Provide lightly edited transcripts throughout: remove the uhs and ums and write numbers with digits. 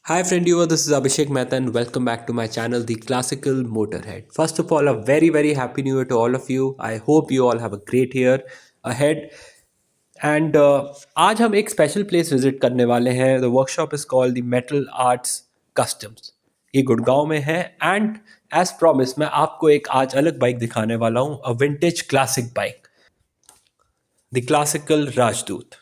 Hi friend viewer, this is Abhishek Mehta and welcome back to my channel The Classical Motorhead. First of all, a very happy new year to all of you. I hope you all have a great year ahead. And आज हम एक special place visit करने वाले हैं. The workshop is called the metal arts customs. ये गुड़गांव में है and as promise मैं आपको एक आज अलग बाइक दिखाने वाला हूँ. A vintage classic bike, the classical Rajdoot.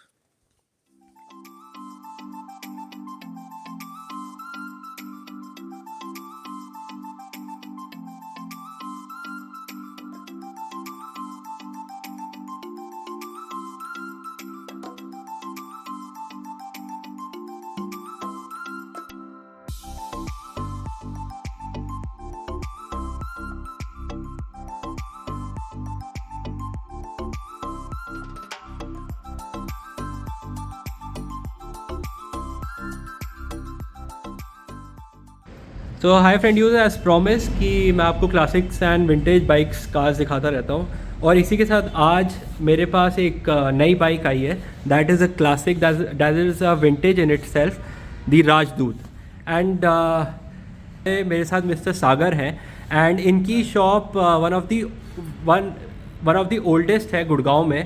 तो hi friend user, as promise कि मैं आपको classics and vintage bikes cars दिखाता रहता हूँ. और इसी के साथ आज मेरे पास एक नई बाइक आई है. That is a classic, that is a vintage in it self, the राजदूत. एंड मेरे साथ मिस्टर सागर हैं एंड इनकी shop one of the oldest है गुड़गांव में.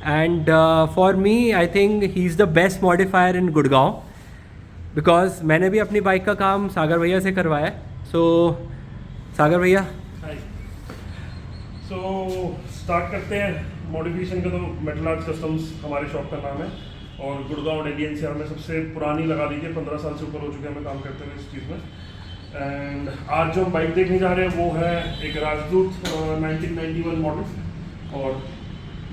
And for me I think he is the best modifier in Gurgaon, because मैंने भी अपनी बाइक का काम सागर भैया से करवाया है. सो सागर भैया, सो स्टार्ट करते हैं मॉडिफिकेशन का. तो मेटल आर्ट्स कस्टम्स हमारे शॉप का नाम है और गुड़गांव दिल्ली एनसीआर में सबसे पुरानी लगा लीजिए. 15 साल से ऊपर हो चुके हैं हमें काम करते हुए इस चीज़ में. एंड आज जो हम बाइक देखने जा रहे हैं वो है एक राजदूत 1991 मॉडल. और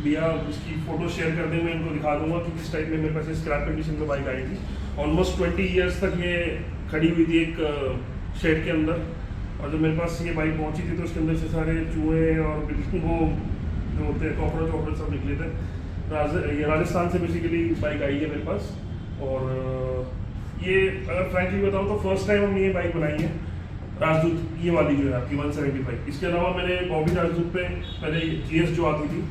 भैया उसकी फ़ोटो शेयर कर दें, मैं इनको दिखा दूंगा कि किस टाइप में मेरे पास स्क्रैप कंडीशन में बाइक आई थी. ऑलमोस्ट 20 ईयर्स तक ये खड़ी हुई थी एक शेड के अंदर. और जब मेरे पास ये बाइक पहुंची थी तो उसके अंदर से सारे चूहे और बिल्कुल वो जो होते हैं कॉकरोच सब निकले थे. ये राजस्थान से बेसिकली बाइक आई है मेरे पास. और ये अगर फ्रैंकली बताऊँ तो फर्स्ट टाइम हमने ये बाइक बनाई है राजदूत, ये वाली जो है आपकी 175. इसके अलावा मैंने बॉबी राजदूत पे पहले GS जो आती थी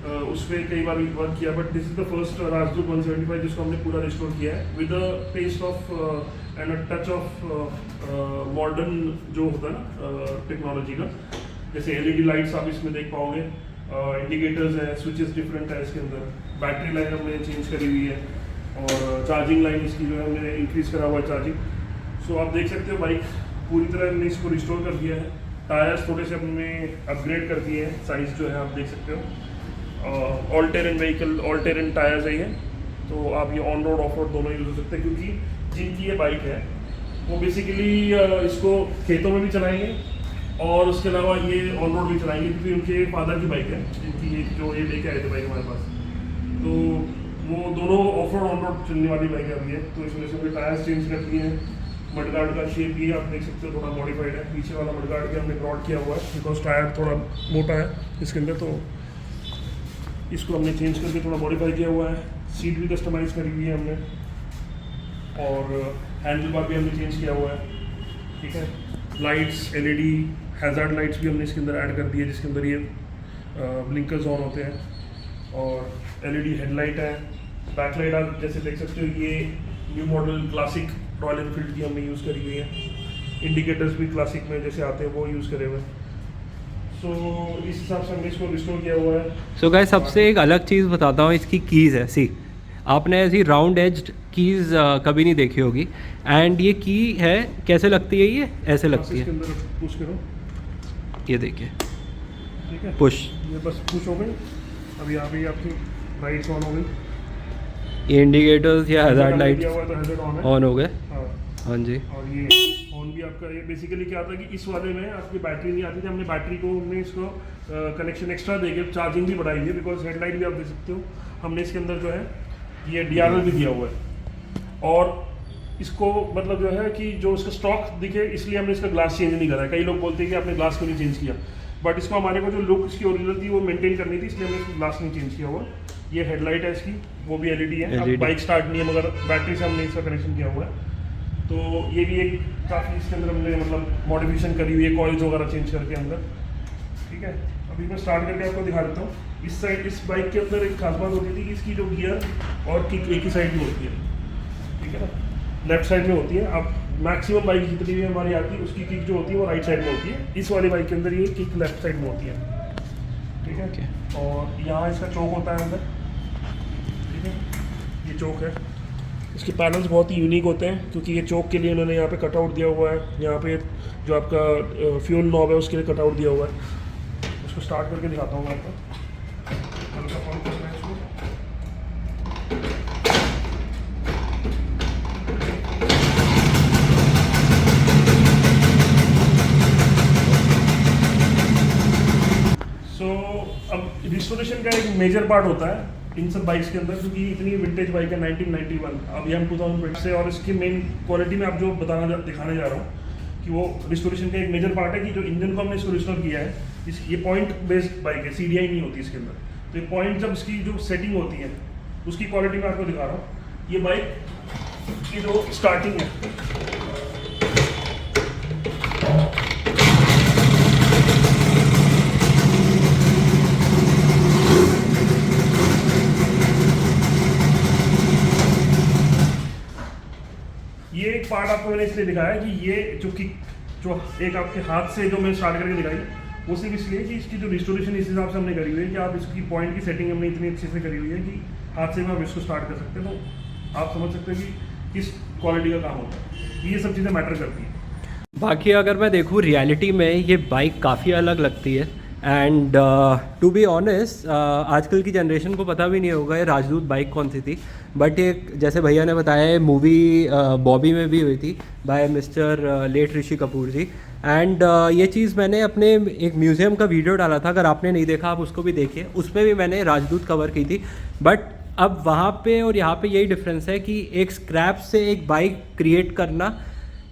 उस पर कई बार वर्क किया. But this is the first Rajdoot 175 जिसको हमने पूरा रिस्टोर किया है with a taste of and a touch of modern जो होता है ना टेक्नोलॉजी का. जैसे LED लाइट्स आप इसमें देख पाओगे, इंडिकेटर्स है, स्विचेस डिफरेंट है इसके अंदर. बैटरी लाइन हमने चेंज करी हुई है और चार्जिंग लाइन इसकी जो है हमने इंक्रीज करा हुआ है चार्जिंग. सो आप देख सकते हो बाइक पूरी तरह हमने इसको रिस्टोर कर दिया है. टायर्स थोड़े से हमने अपग्रेड कर दिए हैं, साइज़ जो है आप देख सकते हो. All terrain vehicle, all terrain tyres है ये. तो आप ये ऑन रोड ऑफ रोड दोनों यूज़ हो सकते हैं, क्योंकि जिनकी ये बाइक है वो बेसिकली इसको खेतों में भी चलाएंगे और उसके अलावा ये ऑन रोड भी चलाएंगे, क्योंकि उनके फादर की बाइक है जिनकी जो ये लेके आए थे बाइक हमारे पास. तो वो दोनों ऑफ रोड ऑन रोड चलने वाली बाइक अभी है. तो इस वजह से हमने टायर्स चेंज कर दिए हैं. मडगार्ड का शेप भी आप देख सकते हो थोड़ा मॉडिफाइड है. पीछे वाला मडगार्ड भी हमने ब्रॉड किया हुआ है बिकॉज टायर थोड़ा मोटा है इसके अंदर. तो इसको हमने चेंज करके थोड़ा मॉडिफाई किया हुआ है. सीट भी कस्टमाइज़ करी हुई है हमने और हैंडल बार भी हमने चेंज किया हुआ है. ठीक है. लाइट्स, LED हैज़ार्ड लाइट्स भी हमने इसके अंदर ऐड कर दी है, जिसके अंदर ये ब्लिंकर्स ऑन होते हैं. और LED हेडलाइट है. बैकलाइट आप जैसे देख सकते हो ये new model classic royal Enfield की हमने यूज़ करी हुई है. इंडिकेटर्स भी क्लासिक में जैसे आते हैं वो यूज़ करे हुए हैं. सो इस हिसाब से हमने इसको रिस्टोर किया हुआ है. सो गाइस, सबसे एक अलग चीज़ बताता हूँ, इसकी कीज़ है. सी, आपने ऐसी राउंड एज्ड कीज़ कभी नहीं देखी होगी. एंड ये की है, कैसे लगती है? ये ऐसे लगती है. पुश करो, ये देखिए, ठीक है, पुश. ये बस पुश हो गई. अब यहाँ पे आपकी लाइट्स ऑन हो गई. ये इंडिकेटर्स या हैज़ार्ड लाइट्स तो ऑन हो गए. हाँ. हाँ जी. और ये ऑन भी आपका, ये बेसिकली क्या था कि इस वाले में आपकी बैटरी नहीं आती थी. हमने बैटरी को हमने इसको कनेक्शन एक्स्ट्रा देके चार्जिंग भी बढ़ाई है, बिकॉज हेडलाइट भी आप देख सकते हो हमने इसके अंदर जो है ये DRL भी दिया हुआ है. और इसको मतलब जो है कि जो इसका स्टॉक दिखे इसलिए हमने इसका ग्लास चेंज नहीं करा है. कई लोग बोलते हैं कि आपने ग्लास क्यों नहीं चेंज किया, बट इसको हमारे को जो लुक इसकी ओरिजिनल थी वो मेंटेन करनी थी, इसलिए हमने इसको ग्लास नहीं चेंज किया हुआ. ये हेडलाइट है इसकी, वो भी LED है. अब बाइक स्टार्ट नहीं है मगर बैटरी से हमने इसका कनेक्शन किया हुआ है. तो ये भी एक काफ़ी इसके अंदर हमने मतलब मॉडिफिकेशन करी हुई है, कॉइल्स वगैरह चेंज करके अंदर. ठीक है. अभी मैं स्टार्ट करके आपको दिखा देता हूँ. इस साइड इस बाइक के अंदर एक खास बात होती थी कि इसकी जो गियर और किक एक ही साइड में होती है. ठीक है ना, लेफ्ट साइड में होती है. आप मैक्सिमम बाइक जितनी भी हमारी आती है उसकी किक जो होती है वो राइट साइड में होती है। इस वाली बाइक के अंदर ये किक लेफ्ट साइड में होती है, ठीक है। और यहाँ इसका चौक होता है अंदर, ठीक है, ये चौक है। इसके पैनल्स बहुत ही यूनिक होते हैं क्योंकि ये चौक के लिए उन्होंने यहाँ पे कटआउट दिया हुआ है। यहाँ पे जो आपका फ्यूल नॉब है उसके लिए कटआउट दिया हुआ है। उसको स्टार्ट करके दिखाता हूँ मैं आपको। हल्का ऑन करना है इसको। अब रिस्टोरेशन का एक मेजर पार्ट होता है इन सब बाइक्स के अंदर, क्योंकि इतनी विंटेज बाइक है 1991, अभी हम 2020 से, और इसकी मेन क्वालिटी में आप जो दिखाने जा रहा हूँ कि वो रिस्टोरेशन का एक मेजर पार्ट है कि जो इंजन को हमने इसको रिस्टोर किया है, ये पॉइंट बेस्ड बाइक है, CDI नहीं होती इसके अंदर। तो ये पॉइंट जब इसकी जो सेटिंग होती है उसकी क्वालिटी मैं आपको दिखा रहा हूँ। ये बाइक की जो स्टार्टिंग है, ये एक पार्ट आपको मैंने इसलिए दिखाया कि ये जो एक आपके हाथ से जो मैं स्टार्ट करके दिखाई, वो सिर्फ इसलिए कि इसकी जो रिस्टोरेशन इस हिसाब से हमने करी हुई है कि आप इसकी पॉइंट की सेटिंग हमने इतनी अच्छे से करी हुई है कि हाथ से भी आप इसको स्टार्ट कर सकते हैं। तो आप समझ सकते हैं कि किस क्वालिटी का काम होता है, ये सब चीज़ें मैटर करती हैं। बाकी अगर मैं देखूँ रियलिटी में ये बाइक काफ़ी अलग लगती है। एंड टू बी ऑनेस्ट, आजकल की जनरेशन को पता भी नहीं होगा ये राजदूत बाइक कौन सी थी, बट ये जैसे भैया ने बताया मूवी बॉबी में भी हुई थी by mister late Rishi Kapoor ji. And ये चीज़ मैंने अपने एक म्यूज़ियम का वीडियो डाला था, अगर आपने नहीं देखा आप उसको भी देखिए, उसमें भी मैंने राजदूत कवर की थी। बट अब वहाँ पे और यहाँ पे यही डिफरेंस है कि एक स्क्रैप से एक बाइक क्रिएट करना,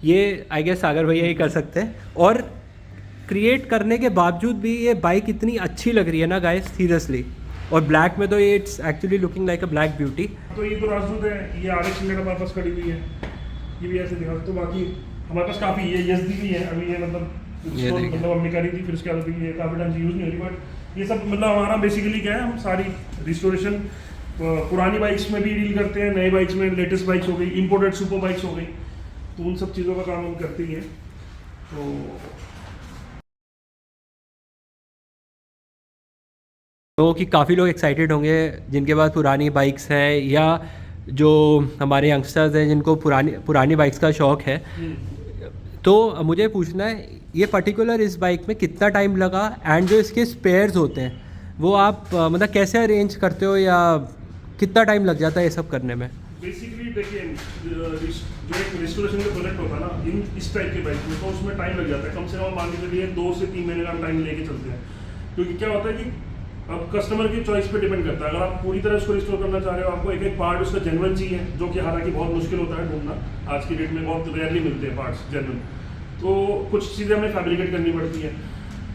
ये आई गेस सागर भैया ही कर सकते हैं, और क्रिएट करने के बावजूद भी ये बाइक इतनी अच्छी लग रही है ना गाइस, सीरियसली। और ब्लैक में तो ये it's actually looking like a black beauty. तो ये तो राजदूत है, ये RX 100 हमारे पास खड़ी हुई है, ये भी ऐसे दिखा। तो बाकी हमारे पास काफ़ी ये YSD भी है, अभी ये मतलब हमने करी थी, फिर उसके बाद ये काफ़ी टाइम से यूज़ नहीं हो रही। बट ये सब मतलब हमारा बेसिकली क्या है, हम सारी रिस्टोरेशन पुरानी बाइक्स में भी डील करते हैं, नई बाइक्स में, लेटेस्ट बाइक्स हो गई, इम्पोर्टेड सुपर बाइक्स हो गई, तो उन सब चीज़ों का काम हम करते ही हैं। तो कि काफ़ी लोग एक्साइटेड होंगे जिनके पास पुरानी बाइक्स हैं, या जो हमारे यंगस्टर्स हैं जिनको पुरानी बाइक्स का शौक़ है। तो मुझे पूछना है, ये पर्टिकुलर इस बाइक में कितना टाइम लगा, एंड जो इसके स्पेयर्स होते हैं वो आप मतलब कैसे अरेंज करते हो, या कितना टाइम लग जाता है ये सब करने में? बेसिकली देखिए, जो एक रिस्टोरेशन का प्रोजेक्ट होता है ना इस टाइप के बाइक में, तो उसमें टाइम लग जाता है, कम से कम मान के चलिए 2 से 3 महीने का टाइम लेके चलते हैं। क्योंकि क्या होता है कि अब कस्टमर की चॉइस पे डिपेंड करता है। अगर आप पूरी तरह उसको रिस्टोर करना चाह रहे हो, आपको एक एक पार्ट उसका जेन्युइन चाहिए, जो कि हालांकि बहुत मुश्किल होता है ढूंढना, आज की डेट में बहुत रेयरली मिलते हैं पार्ट्स जेन्युइन, तो कुछ चीज़ें हमें फैब्रिकेट करनी पड़ती हैं।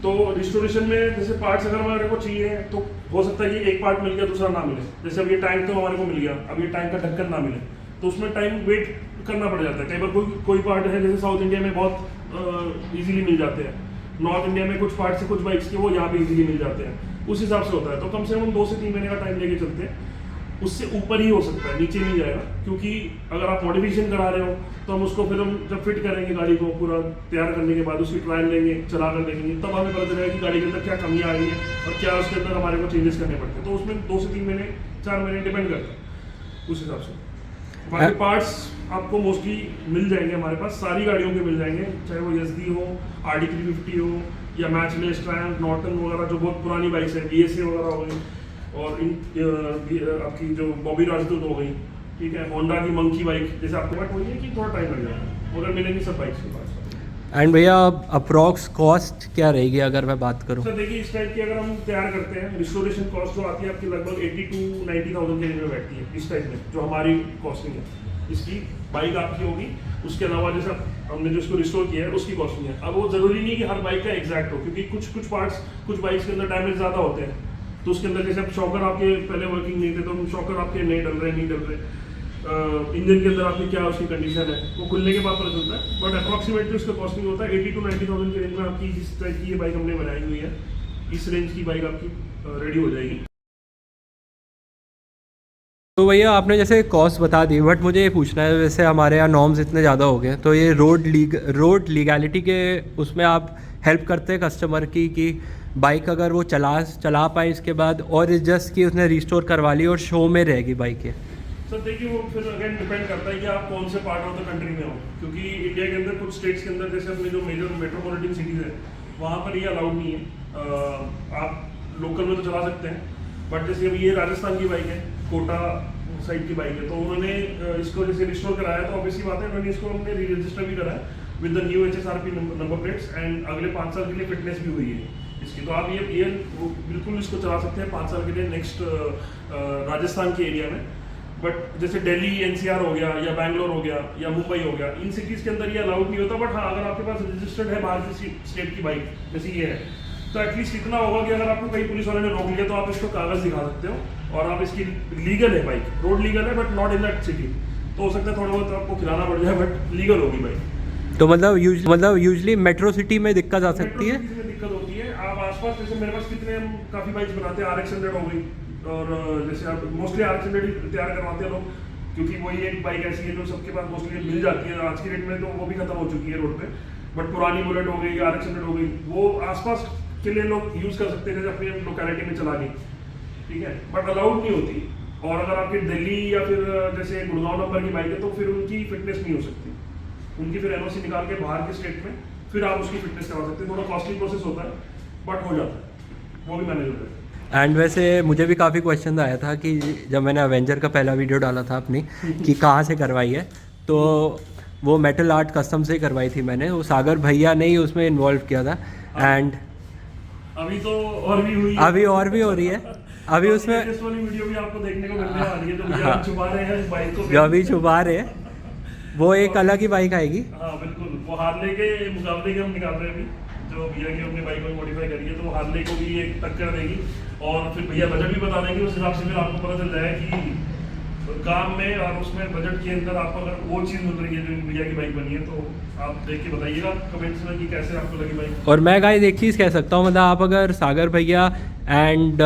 तो रिस्टोरेशन में जैसे पार्ट्स अगर हमारे को चाहिए तो हो सकता है कि एक पार्ट मिल गया दूसरा ना मिले। जैसे अब ये टैंक तो हमारे को मिल गया, अब ये टैंक का ढक्कन ना मिले, तो उसमें टाइम वेट करना पड़ जाता है। कई बार कोई पार्ट है जैसे साउथ इंडिया में बहुत ईजिली मिल जाते हैं, नॉर्थ इंडिया में कुछ पार्ट्स से कुछ बाइक्स के वो यहाँ पे ईजिली मिल जाते हैं, उस हिसाब से होता है। तो कम से कम 2 से 3 महीने का टाइम लेके चलते हैं, उससे ऊपर ही हो सकता है, नीचे नहीं जाएगा। क्योंकि अगर आप मॉडिफिकेशन करा रहे हो तो हम उसको फिर हम जब फिट करेंगे गाड़ी को पूरा तैयार करने के बाद उसकी ट्रायल लेंगे, चला कर देखेंगे, तब हमें पता चलेगा कि गाड़ी के अंदर क्या कमियाँ आ रही हैं और क्या उसके अंदर हमारे को चेंजेस करने पड़ते हैं। तो उसमें 2 से 3 महीने 4 महीने डिपेंड करता है उस हिसाब से। बाकी पार्ट्स आपको मोस्टली मिल जाएंगे हमारे पास, सारी गाड़ियों के मिल जाएंगे, चाहे वो YSD हो, RD 350 हो, या मैचलेस, ट्रायम्फ, नॉर्टन वगैरह जो बहुत पुरानी बाइक्स हैं, BSA वगैरह हो गई, और आपकी जो बॉबी राजदूत हो गई, ठीक है, होंडा की मंकी बाइक, जैसे आपके पास वही है कि थोड़ा टाइम लग जाएगा, मगर मिलेंगी सब बाइक्स के पास। एंड भैया अप्रॉक्स कॉस्ट क्या रहेगी अगर मैं बात करूँ? सर देखिए, इस टाइप की अगर हम तैयार करते हैं, रिस्टोरेशन कॉस्ट जो आती है आपकी लगभग 80 to 90,000 के रेंज में बैठती है इस टाइप में, जो हमारी कॉस्टिंग है। इसकी बाइक आपकी होगी, उसके अलावा जैसे हमने जो इसको रिस्टोर किया है उसकी कॉस्टिंग है। अब वो जरूरी नहीं कि हर बाइक का एग्जैक्ट हो, क्योंकि कुछ पार्ट्स कुछ बाइक्स के अंदर डैमेज ज़्यादा होते हैं, तो उसके अंदर जैसे अब शॉकर आपके पहले वर्किंग नहीं थे, तो शॉकर आपके नहीं डल रहे, इंजन के अंदर आपकी क्या उसकी कंडीशन है वो खुलने के बाद पता चलता है। बट अप्रॉक्सीमेटली उसका कॉस्टिंग होता है 80 to 90,000 के रेंज में। आपकी जिस टाइप की ये बाइक हमने बनाई हुई है, इस रेंज की बाइक आपकी रेडी हो जाएगी। तो भैया आपने जैसे कॉस्ट बता दी, बट मुझे ये पूछना है, वैसे हमारे यहाँ नॉर्म्स इतने ज़्यादा हो गए, तो ये रोड लीगैलिटी के उसमें आप हेल्प करते हैं कस्टमर की कि बाइक अगर वो चला पाए इसके बाद, और जस्ट कि उसने रिस्टोर करवा ली और शो में रहेगी बाइक ये? सर देखिए, वो फिर अगेन डिपेंड करता है कि आप कौन से पार्ट ऑफ द कंट्री में हो, क्योंकि इंडिया के अंदर कुछ स्टेट्स के अंदर जैसे अपने जो मेजर मेट्रोपॉलिटन सिटीज़ है वहाँ पर ये अलाउड नहीं है। आप लोकल में तो चला सकते हैं, बट जैसे अब ये राजस्थान की बाइक है, कोटा साइड की बाइक है, तो उन्होंने इसको जैसे रिस्टोर कराया, तो ऑब्वियसली बात है उन्होंने इसको हमने री रजिस्टर भी कराया with the new HSRP number plates, and अगले 5 साल के लिए फिटनेस भी हुई है इसकी। तो आप ये बिल्कुल इसको चला सकते हैं 5 साल के लिए नेक्स्ट राजस्थान के एरिया में। बट जैसे दिल्ली NCR हो गया, या बैंगलोर हो गया, या मुंबई हो गया, इन सिटीज़ के अंदर ये अलाउड नहीं होता। बट हाँ, अगर आपके पास रजिस्टर्ड है बाहर की स्टेट की बाइक जैसे ये है, तो एटलीस्ट इतना होगा कि अगर आपको कहीं पुलिस वाले ने रोक लिया तो आप इसको कागज़ दिखा सकते हो और आप इसकी लीगल है बाइक, रोड लीगल है, but not in that city. तो हो सकता है थोड़ा बहुत आपको खिलाना पड़ जाए, बट लीगल होगी बाइक। तो मतलब यूजली मेट्रो सिटी में दिक्कत आ सकती है? में दिक्कत होती है। आप आसपास जैसे मेरे पास कितने हम काफ़ी बाइक्स बनाते हैं, RX 100 हो गई, और जैसे आप मोस्टली RX 100 ही तैयार करवाते हैं लोग, क्योंकि वही एक बाइक ऐसी है जो सबके पास मोस्टली मिल जाती है आज की डेट में, तो वो भी खत्म हो चुकी है रोड पे। बट पुरानी बुलेट हो गई, RX 100 हो गई, वो आसपास के लिए लोग यूज़ कर सकते हैं जैसे अपनी लोकेलिटी में चला ली, ठीक है, बट अलाउड नहीं होती। और अगर आपकी दिल्ली या फिर जैसे गुड़गांव नंबर की बाइक है, तो फिर उनकी फिटनेस नहीं हो सकती, उनकी फिर NOC निकाल के बाहर के स्टेट में फिर आप उसकी फिटनेस करवा सकते हैं। थोड़ा कॉस्टली प्रोसेस होता है, बट हो जाता है, वो भी मैनेज हो जाता है। एंड वैसे मुझे भी काफ़ी क्वेश्चन आया था कि जब मैंने अवेंजर का पहला वीडियो डाला था अपनी कि कहाँ से करवाई है, तो वो मेटल आर्ट कस्टम से करवाई थी मैंने, वो सागर भैया ने ही उसमें इन्वॉल्व किया था। एंड अभी तो और भी हुई है, अभी और भी हो रही है, अभी उसमें वाली वीडियो भी आपको देखने को मिलने वाली है, जो भैया छुपा रहे हैं बाइक को, जो अभी छुपा रहे हैं, वो एक अलग ही बाइक आएगी। हाँ बिल्कुल, वो हार्ले के मुकाबले के हम निकाल रहे हैं अभी, जो भैया की अपनी बाइक को मॉडिफाई करी है, तो वो हार्ले को भी एक टक्कर देगी, और फिर भैया बजट भी बता देंगे, उस हिसाब से फिर आपको पता चल जाएगा कि काम में और उसमें बजट के अंदर आपको अगर वो चीज़ मिल रही है जो भैया की बाइक बनी है, तो आप देख के बताइएगा कमेंट्स में कि कैसे आपको लगी बाइक। और मैं गाइस एक चीज़ कह सकता हूँ, मतलब आप अगर सागर भैया एंड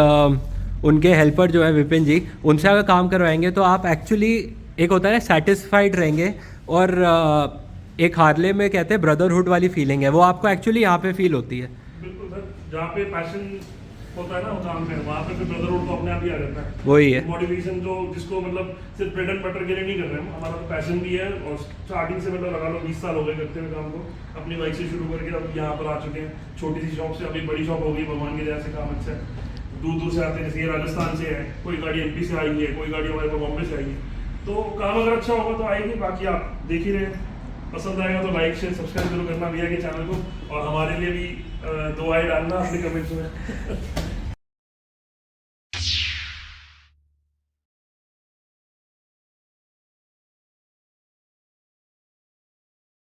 उनके हेल्पर जो है विपिन जी, उनसे अगर काम करवाएंगे तो आप एक्चुअली एक होता है सेटिस्फाइड रहेंगे, और एक हार्ले में कहते हैं ब्रदरहुड वाली फीलिंग है, वो आपको एक्चुअली यहाँ पे फील होती है। बिल्कुल सर, जहाँ पे पैशन होता है ना वो काम में, वहाँ पे फिर ब्रदरहुड तो अपने आप ही आ जाता है। वही है मॉडिफिकेशन जो जिसको मतलब सिर्फ ब्रेड एंड बटर के लिए नहीं कर रहे हम, हमारा तो पैशन भी है, और स्टार्टिंग से मतलब लगा लो 20 साल हो गए करते हुए काम को, अपनी बाइक से शुरू करके अब यहाँ पर आ चुके हैं, छोटी सी शॉप से अभी बड़ी शॉप हो गई, भगवान की दया से काम अच्छा है। दूर दूर से आते हैं, जैसे ये राजस्थान से है, कोई गाड़ी MP से आई है, कोई गाड़ी हमारे पास बॉम्बे से आई है, तो काम अगर अच्छा होगा तो आएगी। बाकी आप देख ही रहे, पसंद आएगा तो लाइक शेयर सब्सक्राइब जरूर करना भैया के चैनल को, और हमारे लिए भी दुआएं डालना अपने कमेंट्स में।